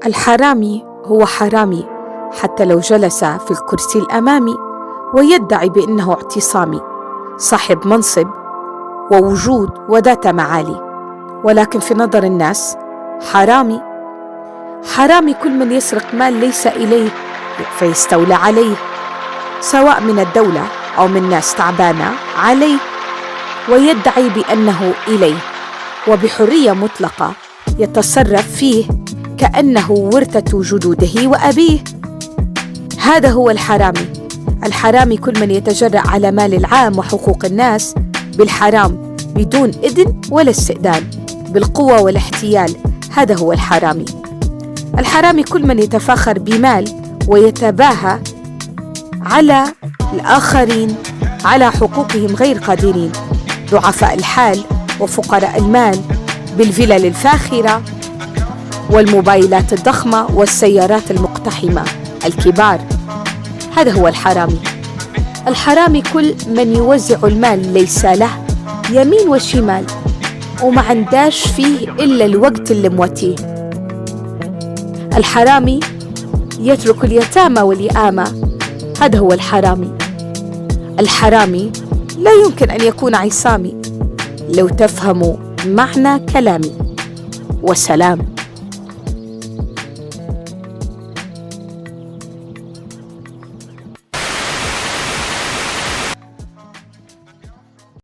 الحرامي هو حرامي حتى لو جلس في الكرسي الأمامي ويدعي بأنه اعتصامي، صاحب منصب ووجود وذات معالي، ولكن في نظر الناس حرامي. حرامي كل من يسرق مال ليس إليه فيستولى عليه، سواء من الدولة أو من ناس تعبانة عليه، ويدعي بأنه إليه، وبحرية مطلقة يتصرف فيه كأنه ورثة جدوده وأبيه. هذا هو الحرامي. الحرامي كل من يتجرأ على مال العام وحقوق الناس بالحرام بدون إذن ولا استئذان، بالقوة والاحتيال. هذا هو الحرامي. الحرامي كل من يتفاخر بمال ويتباهى على الآخرين على حقوقهم غير قادرين، ضعفاء الحال وفقراء المال، بالفلل الفاخرة والموبايلات الضخمة والسيارات المقتحمة الكبار. هذا هو الحرامي. الحرامي كل من يوزع المال ليس له يمين وشمال وما عنداش فيه إلا الوقت اللي موتيه. الحرامي يترك اليتامى واليآمى. هذا هو الحرامي. الحرامي لا يمكن أن يكون عصامي، لو تفهموا معنى كلامي. وسلام.